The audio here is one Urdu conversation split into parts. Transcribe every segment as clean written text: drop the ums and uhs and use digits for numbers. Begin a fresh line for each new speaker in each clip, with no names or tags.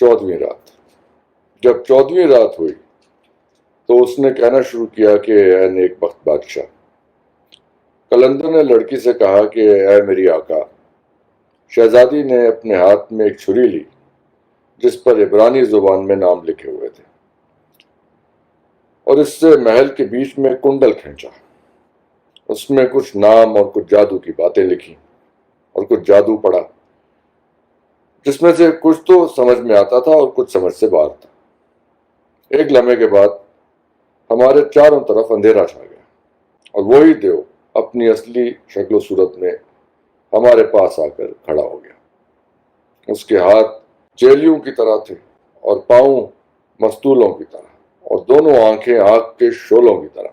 14ویں رات۔ جب 14ویں رات ہوئی تو اس نے کہنا شروع کیا کہ اے نیک بخت بادشاہ۔ قلندر نے لڑکی سے کہا کہ اے میری آقا، شہزادی نے اپنے ہاتھ میں ایک چھری لی جس پر عبرانی زبان میں نام لکھے ہوئے تھے، اور اس سے محل کے بیچ میں کنڈل کھینچا۔ اس میں کچھ نام اور کچھ جادو کی باتیں لکھی اور کچھ جادو پڑھا، جس میں سے کچھ تو سمجھ میں آتا تھا اور کچھ سمجھ سے باہر تھا۔ ایک لمحے کے بعد ہمارے چاروں طرف اندھیرا چھا گیا، اور وہی دیو اپنی اصلی شکل و صورت میں ہمارے پاس آ کر کھڑا ہو گیا۔ اس کے ہاتھ چیلیوں کی طرح تھے اور پاؤں مستولوں کی طرح، اور دونوں آنکھیں آگ کے شعلوں کی طرح۔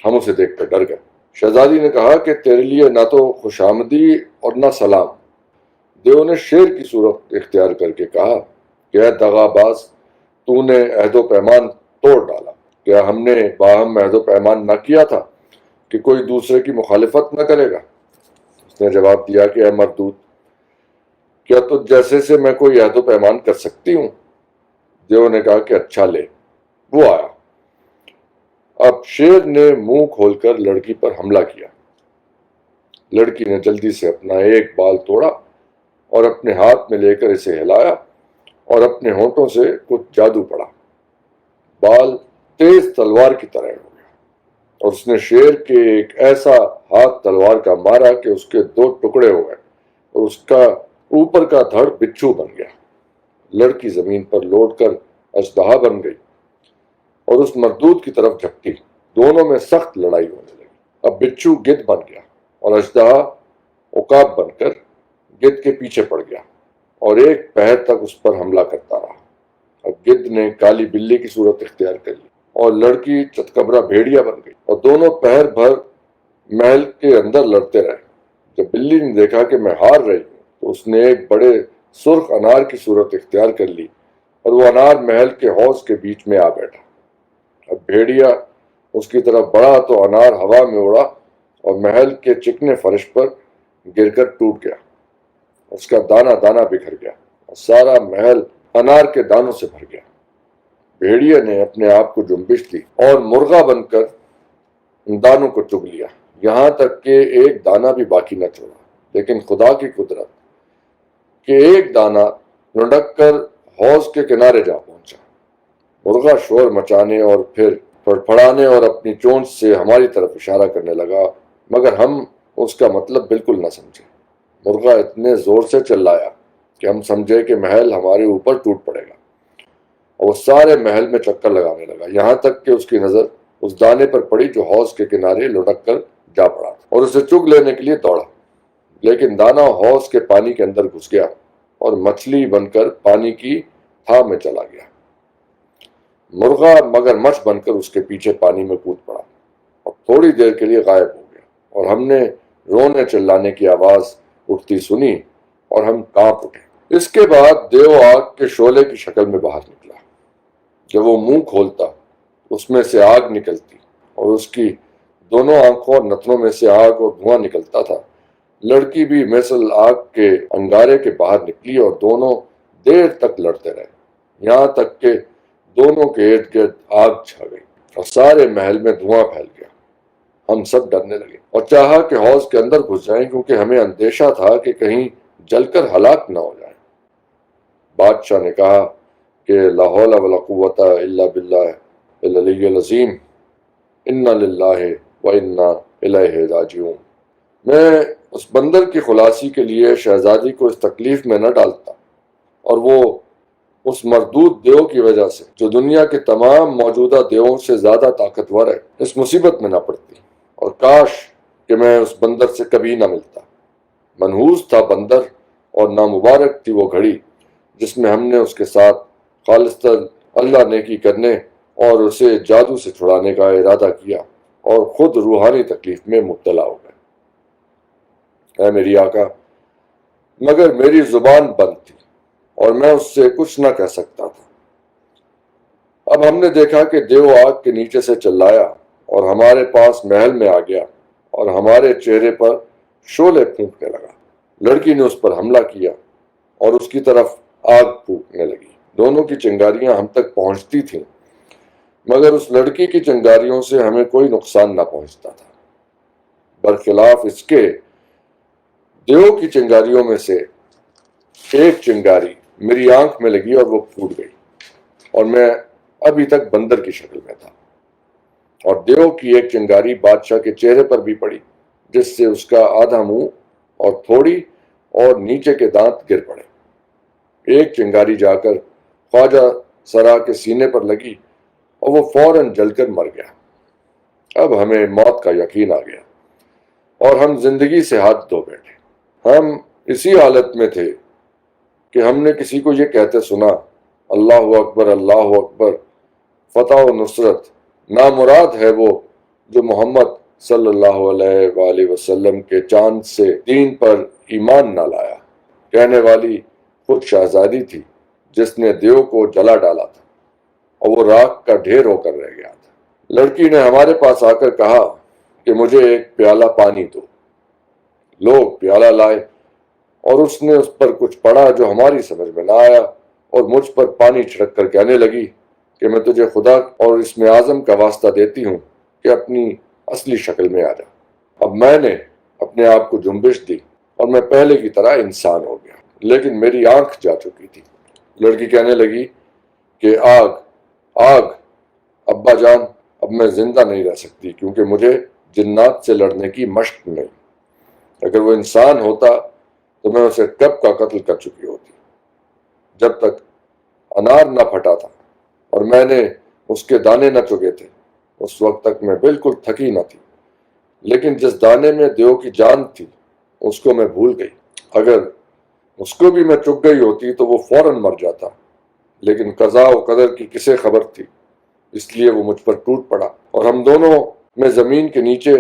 ہم اسے دیکھ کر ڈر گئے۔ شہزادی نے کہا کہ تیرے لیے نہ تو خوش آمدی اور نہ سلام۔ دیو نے شیر کی صورت اختیار کر کے کہا کہ اے دغا باز، تو نے عہد و پیمان توڑ ڈالا۔ کیا ہم نے باہم عہد و پیمان نہ کیا تھا کہ کوئی دوسرے کی مخالفت نہ کرے گا؟ اس نے جواب دیا کہ اے مردود، کیا تجھ جیسے سے میں کوئی عہد و پیمان کر سکتی ہوں؟ دیو نے کہا کہ اچھا لے۔ وہ آیا۔ اب شیر نے منہ کھول کر لڑکی پر حملہ کیا۔ لڑکی نے جلدی سے اپنا ایک بال توڑا اور اپنے ہاتھ میں لے کر اسے ہلایا اور اپنے ہونٹوں سے کچھ جادو پڑا۔ بال تیز تلوار کی طرح ہو گیا، اور اس نے شیر کے ایک ایسا ہاتھ تلوار کا مارا کہ اس کے 2 ٹکڑے ہو گئے اور اس کا اوپر کا دھڑ بچھو بن گیا۔ لڑکی زمین پر لوٹ کر اژدہا بن گئی اور اس مردود کی طرف جھپٹی۔ دونوں میں سخت لڑائی ہونے لگی۔ اب بچھو گدھ بن گیا اور اژدہا عقاب بن کر گدھ کے پیچھے پڑ گیا اور ایک پہر تک اس پر حملہ کرتا رہا۔ اب گدھ نے کالی بلی کی صورت اختیار کر لی اور لڑکی چتکبرا بھیڑیا بن گئی، اور دونوں پہر بھر محل کے اندر لڑتے رہے۔ جب بلی نے دیکھا کہ میں ہار رہی ہوں تو اس نے ایک بڑے سرخ انار کی صورت اختیار کر لی، اور وہ انار محل کے حوض کے بیچ میں آ بیٹھا۔ اب بھیڑیا اس کی طرف بڑھا تو انار ہوا میں اڑا اور محل کے چکنے فرش پر گر کر ٹوٹ گیا۔ اس کا دانہ دانہ بکھر گیا اور سارا محل انار کے دانوں سے بھر گیا۔ بھیڑیا نے اپنے آپ کو جنبش دی اور مرغا بن کر ان دانوں کو چگ لیا، یہاں تک کہ ایک دانہ بھی باقی نہ چھوڑا۔ لیکن خدا کی قدرت کہ ایک دانہ لڑک کر حوض کے کنارے جا پہنچا۔ مرغا شور مچانے اور پھر پھڑپھڑانے اور اپنی چونچ سے ہماری طرف اشارہ کرنے لگا، مگر ہم اس کا مطلب بالکل نہ سمجھے۔ مرغا اتنے زور سے چلایا کہ ہم سمجھے کہ محل ہمارے اوپر ٹوٹ پڑے گا، اور وہ سارے محل میں چکر لگانے لگا، یہاں تک کہ اس کی نظر اس دانے پر پڑی جو حوض کے کنارے لڑک کر جا پڑا اور اسے چگ لینے کے لیے دوڑا۔ لیکن دانہ حوض کے پانی کے اندر گھس گیا اور مچھلی بن کر پانی کی تھا میں چلا گیا۔ مرغا مگر مچھ بن کر اس کے پیچھے پانی میں کود پڑا اور تھوڑی دیر کے لیے غائب ہو گیا، اور ہم نے رونے چلانے کی آواز اٹھتی سنی اور ہم کانپ اٹھے۔ اس کے بعد دیو آگ کے شعلے کی شکل میں باہر نکلا۔ جب وہ منہ کھولتا اس میں سے آگ نکلتی اور اس کی دونوں آنکھوں اور نتنوں میں سے آگ اور دھواں نکلتا تھا۔ لڑکی بھی مثل آگ کے انگارے کے باہر نکلی اور دونوں دیر تک لڑتے رہے، یہاں تک کہ دونوں کے ارد گرد آگ چھا گئی اور سارے محل میں دھواں پھیل گیا۔ ہم سب ڈرنے لگے اور چاہا کہ حوض کے اندر گھس جائیں، کیونکہ ہمیں اندیشہ تھا کہ کہیں جل کر ہلاک نہ ہو جائیں۔ بادشاہ نے کہا کہ لا حول ولا قوت الا باللہ العلی العظیم، انا للہ و انا الیہ راجعون۔ میں اس بندر کی خلاصی کے لیے شہزادی کو اس تکلیف میں نہ ڈالتا، اور وہ اس مردود دیو کی وجہ سے جو دنیا کے تمام موجودہ دیووں سے زیادہ طاقتور ہے اس مصیبت میں نہ پڑتی، اور کاش کہ میں اس بندر سے کبھی نہ ملتا۔ منحوس تھا بندر، اور نامبارک تھی وہ گھڑی جس میں ہم نے اس کے ساتھ خالصتاً اللہ نیکی کرنے اور اسے جادو سے چھڑانے کا ارادہ کیا اور خود روحانی تکلیف میں مبتلا ہو گئے۔ اے میری آقا، مگر میری زبان بند تھی اور میں اس سے کچھ نہ کہہ سکتا تھا۔ اب ہم نے دیکھا کہ دیو آگ کے نیچے سے چلایا اور ہمارے پاس محل میں آ گیا اور ہمارے چہرے پر شعلے پھونکنے لگا۔ لڑکی نے اس پر حملہ کیا اور اس کی طرف آگ پھونکنے لگی۔ دونوں کی چنگاریاں ہم تک پہنچتی تھیں، مگر اس لڑکی کی چنگاریوں سے ہمیں کوئی نقصان نہ پہنچتا تھا۔ برخلاف اس کے، دیو کی چنگاریوں میں سے ایک چنگاری میری آنکھ میں لگی اور وہ پھوٹ گئی، اور میں ابھی تک بندر کی شکل میں تھا۔ اور دیو کی ایک چنگاری بادشاہ کے چہرے پر بھی پڑی، جس سے اس کا آدھا منہ اور تھوڑی اور نیچے کے دانت گر پڑے۔ ایک چنگاری جا کر خواجہ سرا کے سینے پر لگی اور وہ فوراً جل کر مر گیا۔ اب ہمیں موت کا یقین آ گیا اور ہم زندگی سے ہاتھ دھو بیٹھے۔ ہم اسی حالت میں تھے کہ ہم نے کسی کو یہ کہتے سنا، اللہ اکبر، اللہ اکبر، فتح و نصرت نامراد ہے وہ جو محمد صلی اللہ علیہ وآلہ وسلم کے چاند سے دین پر ایمان نہ لایا۔ کہنے والی خود شہزادی تھی جس نے دیو کو جلا ڈالا تھا اور وہ راکھ کا ڈھیر ہو کر رہ گیا تھا۔ لڑکی نے ہمارے پاس آ کر کہا کہ مجھے ایک پیالہ پانی دو۔ لوگ پیالہ لائے اور اس نے اس پر کچھ پڑھا جو ہماری سمجھ میں نہ آیا، اور مجھ پر پانی چھڑک کر کہنے لگی کہ میں تجھے خدا اور اسم اعظم کا واسطہ دیتی ہوں کہ اپنی اصلی شکل میں آ جا۔ اب میں نے اپنے آپ کو جنبش دی اور میں پہلے کی طرح انسان ہو گیا، لیکن میری آنکھ جا چکی تھی۔ لڑکی کہنے لگی کہ آگ، آگ، ابا جان، اب میں زندہ نہیں رہ سکتی کیونکہ مجھے جنات سے لڑنے کی مشق نہیں۔ اگر وہ انسان ہوتا تو میں اسے کب کا قتل کر چکی ہوتی۔ جب تک انار نہ پھٹا تھا اور میں نے اس کے دانے نہ چگے تھے، اس وقت تک میں بالکل تھکی نہ تھی، لیکن جس دانے میں دیو کی جان تھی اس کو میں بھول گئی۔ اگر اس کو بھی میں چگ گئی ہوتی تو وہ فوراً مر جاتا، لیکن قضاء و قدر کی کسے خبر تھی، اس لیے وہ مجھ پر ٹوٹ پڑا اور ہم دونوں میں زمین کے نیچے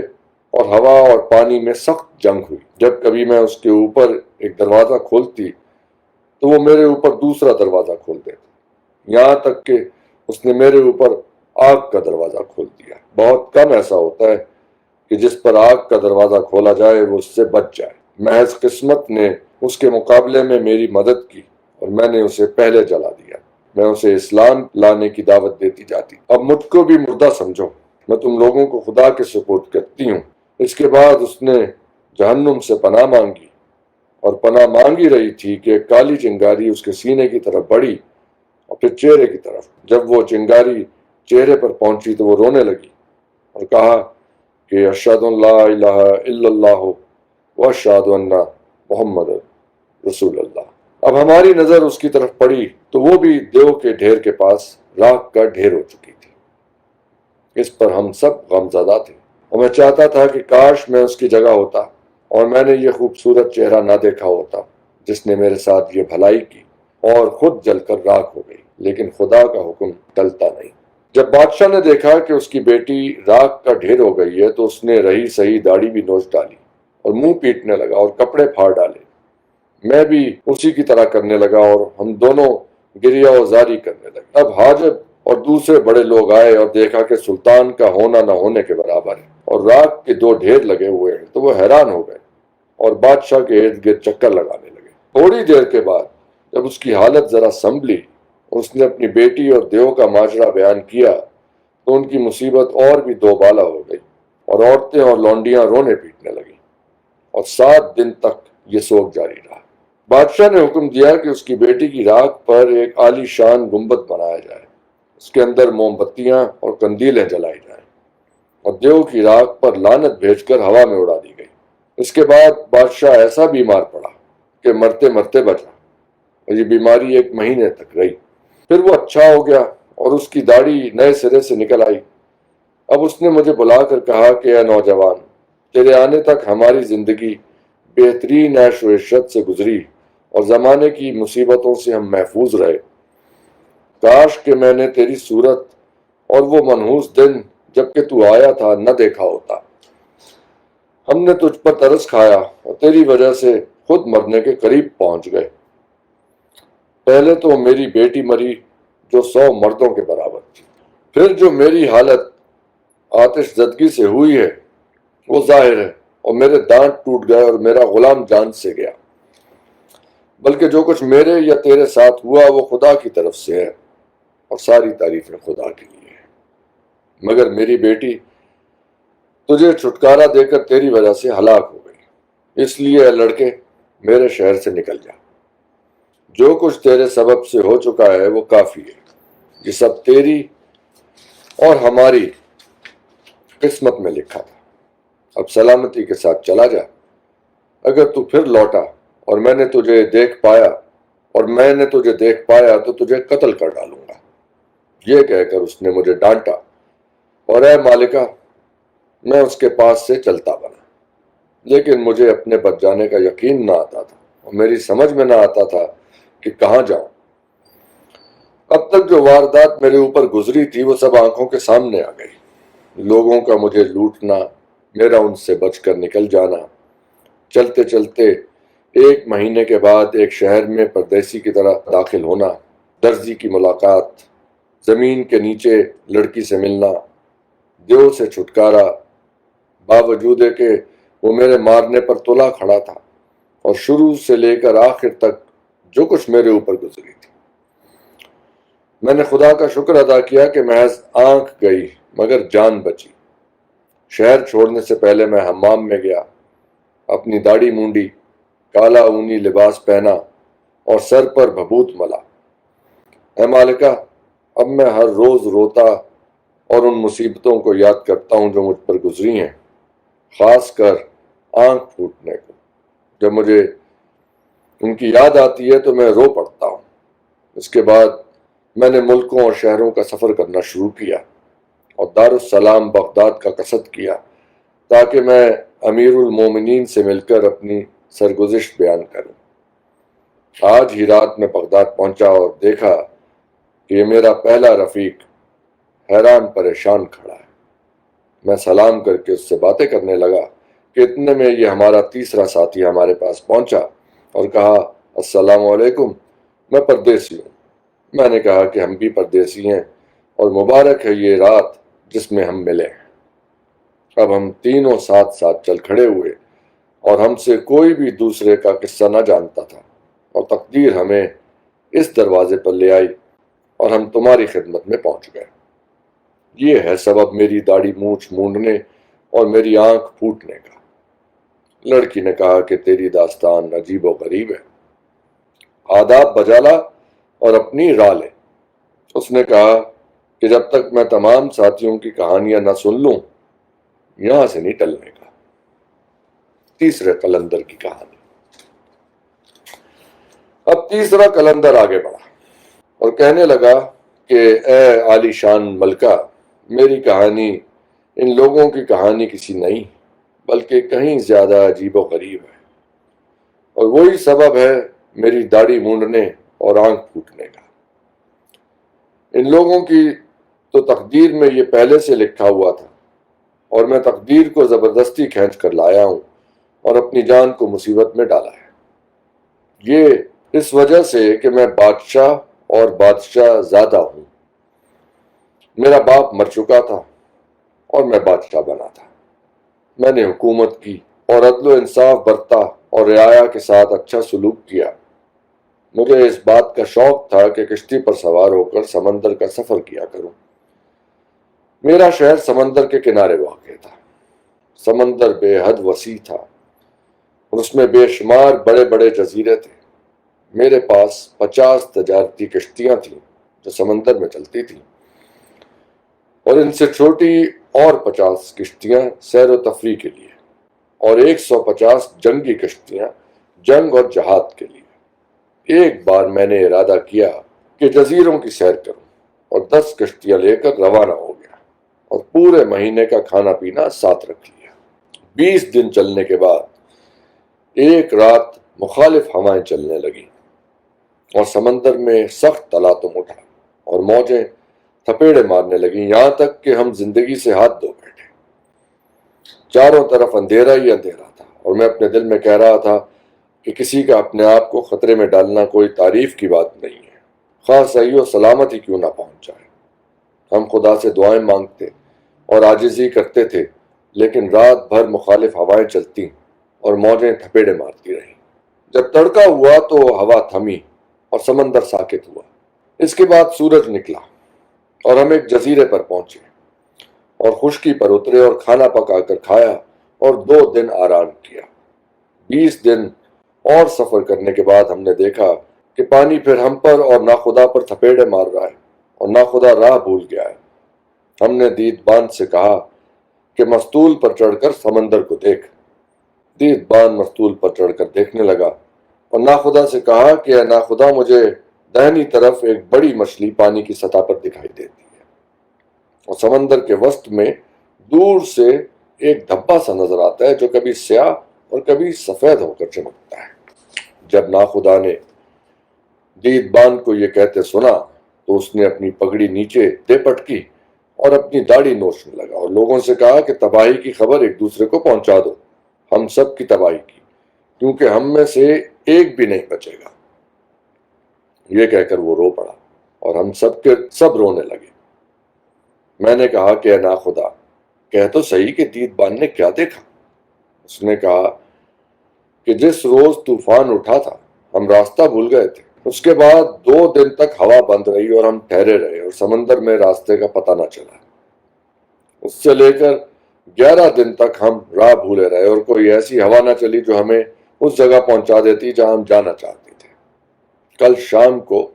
اور ہوا اور پانی میں سخت جنگ ہوئی۔ جب کبھی میں اس کے اوپر ایک دروازہ کھولتی تو وہ میرے اوپر دوسرا دروازہ کھول دیتا، یہاں تک کہ اس نے میرے اوپر آگ کا دروازہ کھول دیا۔ بہت کم ایسا ہوتا ہے کہ جس پر آگ کا دروازہ کھولا جائے وہ اس سے بچ جائے۔ محض قسمت نے اس کے مقابلے میں میری مدد کی اور میں نے اسے پہلے جلا دیا۔ میں اسے اسلام لانے کی دعوت دیتی جاتی۔ اب مجھ کو بھی مردہ سمجھو، میں تم لوگوں کو خدا کے سپرد کرتی ہوں۔ اس کے بعد اس نے جہنم سے پناہ مانگی اور پناہ مانگی رہی تھی کہ ایک کالی چنگاری اس کے سینے کی طرف بڑھی اور پھر چہرے کی طرف۔ جب وہ چنگاری چہرے پر پہنچی تو وہ رونے لگی اور کہا کہ اشہد ان لا الہ الا اللہ و اشہد ان محمد رسول اللہ۔ اب ہماری نظر اس کی طرف پڑی تو وہ بھی دیو کے ڈھیر کے پاس راکھ کا ڈھیر ہو چکی تھی۔ اس پر ہم سب غمزدہ تھے اور میں چاہتا تھا کہ کاش میں اس کی جگہ ہوتا اور میں نے یہ خوبصورت چہرہ نہ دیکھا ہوتا جس نے میرے ساتھ یہ بھلائی کی اور خود جل کر راکھ ہو گئی، لیکن خدا کا حکم ٹلتا نہیں۔ جب بادشاہ نے دیکھا کہ اس کی بیٹی راکھ کا ڈھیر ہو گئی ہے تو اس نے رہی صحیح داڑھی بھی نوچ ڈالی اور منہ پیٹنے لگا اور کپڑے پھاڑ ڈالے۔ میں بھی اسی کی طرح کرنے لگا اور ہم دونوں گریہ وزاری کرنے لگے۔ اب حاجب اور دوسرے بڑے لوگ آئے اور دیکھا کہ سلطان کا ہونا نہ ہونے کے برابر ہے اور راکھ کے دو ڈھیر لگے ہوئے ہیں تو وہ حیران ہو گئے اور بادشاہ کے ارد گرد چکر لگانے لگے۔ تھوڑی دیر کے بعد جب اس کی حالت ذرا سنبھلی، اس نے اپنی بیٹی اور دیو کا ماجرا بیان کیا تو ان کی مصیبت اور بھی دو بالا ہو گئی اور عورتیں اور لونڈیاں رونے پیٹنے لگیں اور 7 دن تک یہ سوگ جاری رہا۔ بادشاہ نے حکم دیا کہ اس کی بیٹی کی راکھ پر ایک عالی شان گنبد بنایا جائے، اس کے اندر موم بتیاں اور قندیلیں جلائی جائیں اور دیو کی راکھ پر لعنت بھیج کر ہوا میں اڑا دی گئی۔ اس کے بعد بادشاہ ایسا بیمار پڑا کہ مرتے مرتے بچا اور یہ بیماری 1 مہینے تک رہی۔ پھر وہ اچھا ہو گیا اور اس کی داڑھی نئے سرے سے نکل آئی۔ اب اس نے مجھے بلا کر کہا کہ اے نوجوان، تیرے آنے تک ہماری زندگی بہترین عیش و عشرت سے گزری اور زمانے کی مصیبتوں سے ہم محفوظ رہے۔ کاش کہ میں نے تیری صورت اور وہ منحوس دن جب کہ تو آیا تھا نہ دیکھا ہوتا۔ ہم نے تجھ پر ترس کھایا اور تیری وجہ سے خود مرنے کے قریب پہنچ گئے۔ پہلے تو میری بیٹی مری جو 100 مردوں کے برابر تھی، پھر جو میری حالت آتش زدگی سے ہوئی ہے وہ ظاہر ہے، اور میرے دانت ٹوٹ گئے اور میرا غلام جان سے گیا۔ بلکہ جو کچھ میرے یا تیرے ساتھ ہوا وہ خدا کی طرف سے ہے اور ساری تعریفیں خدا کے لیے ہیں۔ مگر میری بیٹی تجھے چھٹکارا دے کر تیری وجہ سے ہلاک ہو گئی، اس لیے اے لڑکے میرے شہر سے نکل جا۔ جو کچھ تیرے سبب سے ہو چکا ہے وہ کافی ہے، یہ سب تیری اور ہماری قسمت میں لکھا تھا۔ اب سلامتی کے ساتھ چلا جا، اگر تو پھر لوٹا اور میں نے تجھے دیکھ پایا تو تجھے قتل کر ڈالوں گا۔ یہ کہہ کر اس نے مجھے ڈانٹا اور اے مالکہ میں اس کے پاس سے چلتا بنا، لیکن مجھے اپنے بچ جانے کا یقین نہ آتا تھا اور میری سمجھ میں نہ آتا تھا کہ کہاں جاؤں۔ اب تک جو واردات میرے اوپر گزری تھی وہ سب آنکھوں کے سامنے آ گئی، لوگوں کا مجھے لوٹنا، میرا ان سے بچ کر نکل جانا، چلتے چلتے 1 مہینے کے بعد ایک شہر میں پردیسی کی طرح داخل ہونا، درزی کی ملاقات، زمین کے نیچے لڑکی سے ملنا، دیو سے چھٹکارا، باوجود کہ وہ میرے مارنے پر تلا کھڑا تھا، اور شروع سے لے کر آخر تک جو کچھ میرے اوپر گزری تھی۔ میں نے خدا کا شکر ادا کیا کہ محض آنکھ گئی مگر جان بچی۔ شہر چھوڑنے سے پہلے میں حمام میں گیا، اپنی داڑھی مونڈی، کالا اونی لباس پہنا اور سر پر بھبوت ملا۔ اے مالکہ اب میں ہر روز روتا اور ان مصیبتوں کو یاد کرتا ہوں جو مجھ پر گزری ہیں، خاص کر آنکھ پھوٹنے کو۔ جب مجھے ان کی یاد آتی ہے تو میں رو پڑتا ہوں۔ اس کے بعد میں نے ملکوں اور شہروں کا سفر کرنا شروع کیا اور دارالسلام بغداد کا قصد کیا تاکہ میں امیر المومنین سے مل کر اپنی سرگزشت بیان کروں۔ آج ہی رات میں بغداد پہنچا اور دیکھا کہ یہ میرا پہلا رفیق حیران پریشان کھڑا ہے۔ میں سلام کر کے اس سے باتیں کرنے لگا کہ اتنے میں یہ ہمارا تیسرا ساتھی ہمارے پاس پہنچا اور کہا السلام علیکم، میں پردیسی ہوں۔ میں نے کہا کہ ہم بھی پردیسی ہیں اور مبارک ہے یہ رات جس میں ہم ملے ہیں۔ اب ہم تینوں ساتھ ساتھ چل کھڑے ہوئے اور ہم سے کوئی بھی دوسرے کا قصہ نہ جانتا تھا، اور تقدیر ہمیں اس دروازے پر لے آئی اور ہم تمہاری خدمت میں پہنچ گئے۔ یہ ہے سبب میری داڑھی مونچھ مونڈنے اور میری آنکھ پھوٹنے کا۔ لڑکی نے کہا کہ تیری داستان عجیب و غریب ہے، آداب بجا لا اور اپنی راہ لے۔ اس نے کہا کہ جب تک میں تمام ساتھیوں کی کہانیاں نہ سن لوں یہاں سے نہیں ٹلنے کا۔ تیسرے قلندر کی کہانی۔ اب تیسرا قلندر آگے بڑھا اور کہنے لگا کہ اے عالی شان ملکہ، میری کہانی ان لوگوں کی کہانی کسی نہیں بلکہ کہیں زیادہ عجیب و غریب ہے، اور وہی سبب ہے میری داڑھی مونڈنے اور آنکھ پھوٹنے کا۔ ان لوگوں کی تو تقدیر میں یہ پہلے سے لکھا ہوا تھا، اور میں تقدیر کو زبردستی کھینچ کر لایا ہوں اور اپنی جان کو مصیبت میں ڈالا ہے۔ یہ اس وجہ سے کہ میں بادشاہ اور بادشاہ زادہ ہوں۔ میرا باپ مر چکا تھا اور میں بادشاہ بنا تھا۔ میں نے حکومت کی اور عدل و انصاف برتا اور رعایا کے ساتھ اچھا سلوک کیا۔ مجھے اس بات کا شوق تھا کہ کشتی پر سوار ہو کر سمندر کا سفر کیا کروں۔ میرا شہر سمندر کے کنارے واقع تھا۔ سمندر بے حد وسیع تھا اور اس میں بے شمار بڑے بڑے جزیرے تھے۔ میرے پاس 50 تجارتی کشتیاں تھیں جو سمندر میں چلتی تھیں، اور ان سے چھوٹی اور 50 کشتیاں سیر و تفریح کے لیے، اور 150 جنگی کشتیاں جنگ اور جہاد کے لیے۔ ایک بار میں نے ارادہ کیا کہ جزیروں کی سیر کروں اور 10 کشتیاں لے کر روانہ ہو گیا اور پورے مہینے کا کھانا پینا ساتھ رکھ لیا۔ 20 دن چلنے کے بعد ایک رات مخالف ہوائیں چلنے لگیں اور سمندر میں سخت تلاطم اٹھا اور موجیں تھپیڑے مارنے لگیں، یہاں تک کہ ہم زندگی سے ہاتھ دھو بیٹھے۔ چاروں طرف اندھیرا ہی اندھیرا تھا، اور میں اپنے دل میں کہہ رہا تھا کہ کسی کا اپنے آپ کو خطرے میں ڈالنا کوئی تعریف کی بات نہیں ہے، خواہ صحیح و سلامت ہی کیوں نہ پہنچ جائے۔ ہم خدا سے دعائیں مانگتے اور عاجزی کرتے تھے، لیکن رات بھر مخالف ہوائیں چلتیں اور موجیں تھپیڑے مارتی رہیں۔ جب تڑکا ہوا تو ہوا تھمی اور سمندر ساکت ہوا۔ اس کے بعد سورج نکلا اور ہم ایک جزیرے پر پہنچے اور خشکی پر اترے اور کھانا پکا کر کھایا اور 2 دن آرام کیا۔ 20 دن اور سفر کرنے کے بعد ہم نے دیکھا کہ پانی پھر ہم پر اور ناخدا پر تھپیڑے مار رہا ہے اور ناخدا راہ بھول گیا ہے۔ ہم نے دید بان سے کہا کہ مستول پر چڑھ کر سمندر کو دیکھ۔ دید بان مستول پر چڑھ کر دیکھنے لگا اور ناخدا سے کہا کہ اے ناخدا، مجھے دہنی طرف ایک بڑی مچھلی پانی کی سطح پر دکھائی دیتی ہے اور سمندر کے وسط میں دور سے ایک دھبا سا نظر آتا ہے جو کبھی سیاہ اور کبھی سفید ہو کر چمکتا ہے۔ جب ناخدا نے دید بان کو یہ کہتے سنا تو اس نے اپنی پگڑی نیچے دے پٹکی اور اپنی داڑھی نوچنے لگا اور لوگوں سے کہا کہ تباہی کی خبر ایک دوسرے کو پہنچا دو، ہم سب کی تباہی کی، کیونکہ ہم میں سے ایک بھی نہیں بچے گا۔ یہ کہہ کر وہ رو پڑا اور ہم سب کے سب رونے لگے۔ میں نے کہا کہ اے ناخدا، کہہ تو صحیح کہ دید بان نے کیا دیکھا؟ اس نے کہا کہ جس روز طوفان اٹھا تھا ہم راستہ بھول گئے تھے۔ اس کے بعد 2 دن تک ہوا بند رہی اور ہم ٹھہرے رہے اور سمندر میں راستے کا پتہ نہ چلا۔ اس سے لے کر 11 دن تک ہم راہ بھولے رہے اور کوئی ایسی ہوا نہ چلی جو ہمیں اس جگہ پہنچا دیتی جہاں ہم جانا چاہتے تھے۔ کل شام کو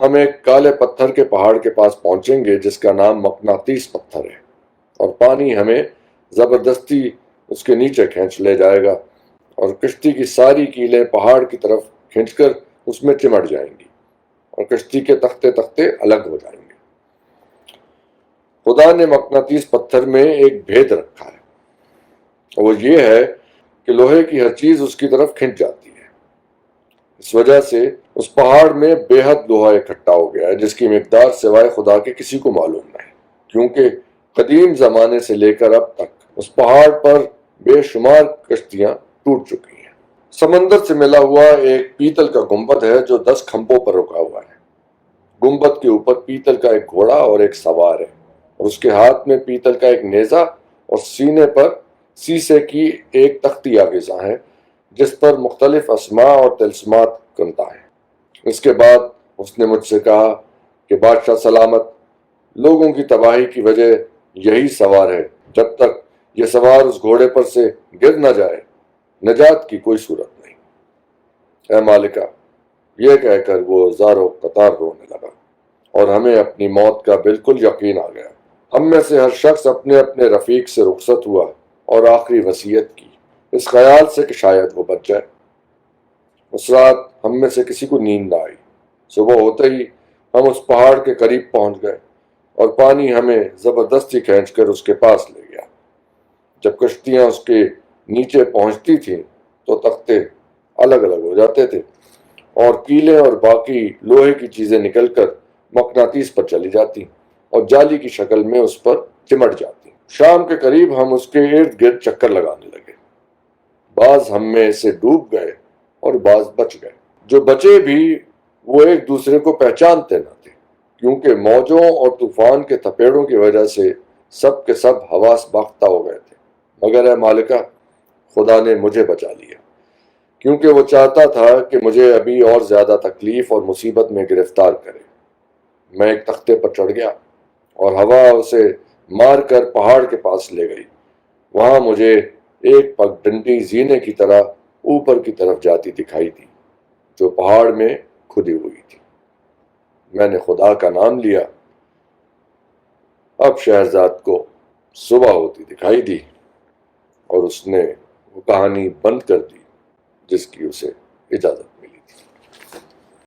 ہم ایک کالے پتھر کے پہاڑ کے پاس پہنچیں گے جس کا نام مقناطیس پتھر ہے، اور پانی ہمیں زبردستی اس کے نیچے کھینچ لے جائے گا اور کشتی کی ساری کیلیں پہاڑ کی طرف کھینچ کر اس میں چمٹ جائیں گی اور کشتی کے تختے تختے الگ ہو جائیں گے۔ خدا نے مقناطیس پتھر میں ایک بھید رکھا ہے، وہ یہ ہے کہ لوہے کی ہر چیز اس کی طرف کھنچ جاتی ہے۔ اس وجہ سے اس پہاڑ میں بے حد لوہا اکٹھا ہو گیا ہے جس کی مقدار سوائے خدا کے کسی کو معلوم نہیں، کیونکہ قدیم زمانے سے لے کر اب تک اس پہاڑ پر بے شمار کشتیاں ٹوٹ چکی ہیں۔ سمندر سے ملا ہوا ایک پیتل کا گنبد ہے جو 10 کھمبوں پر رکا ہوا ہے۔ گنبد کے اوپر پیتل کا ایک گھوڑا اور ایک سوار ہے، اور اس کے ہاتھ میں پیتل کا ایک نیزہ اور سینے پر سیسے کی ایک تختی آویزاں ہے جس پر مختلف اسماء اور طلسمات کنتا ہے۔ اس کے بعد اس نے مجھ سے کہا کہ بادشاہ سلامت، لوگوں کی تباہی کی وجہ یہی سوار ہے، جب تک یہ سوار اس گھوڑے پر سے گر نہ جائے نجات کی کوئی صورت نہیں۔ اے مالکہ، یہ کہہ کر وہ زاروں قطار رونے لگا اور ہمیں اپنی موت کا بالکل یقین آ گیا۔ ہم میں سے ہر شخص اپنے اپنے رفیق سے رخصت ہوا اور آخری وصیت کی، اس خیال سے کہ شاید وہ بچ جائے۔ اس رات ہم میں سے کسی کو نیند نہ آئی۔ صبح ہوتے ہی ہم اس پہاڑ کے قریب پہنچ گئے اور پانی ہمیں زبردستی کھینچ کر اس کے پاس لے گیا۔ جب کشتیاں اس کے نیچے پہنچتی تھیں تو تختے الگ الگ ہو جاتے تھے اور کیلیں اور باقی لوہے کی چیزیں نکل کر مقناطیس پر چلی جاتی اور جالی کی شکل میں اس پر چمٹ جاتی۔ شام کے قریب ہم اس کے ارد گرد چکر لگانے لگے۔ بعض ہم میں سے ڈوب گئے اور بعض بچ گئے۔ جو بچے بھی وہ ایک دوسرے کو پہچانتے نہ تھے، کیونکہ موجوں اور طوفان کے تھپیڑوں کی وجہ سے سب کے سب حواس باختہ ہو گئے تھے۔ مگر اے مالکہ، خدا نے مجھے بچا لیا، کیونکہ وہ چاہتا تھا کہ مجھے ابھی اور زیادہ تکلیف اور مصیبت میں گرفتار کرے۔ میں ایک تختے پر چڑھ گیا اور ہوا اسے مار کر پہاڑ کے پاس لے گئی۔ وہاں مجھے ایک پگڈنڈی زینے کی طرح اوپر کی طرف جاتی دکھائی دی جو پہاڑ میں کھدی ہوئی تھی۔ میں نے خدا کا نام لیا۔ اب شہرزاد کو صبح ہوتی دکھائی دی اور اس نے وہ کہانی بند کر دی جس کی اسے اجازت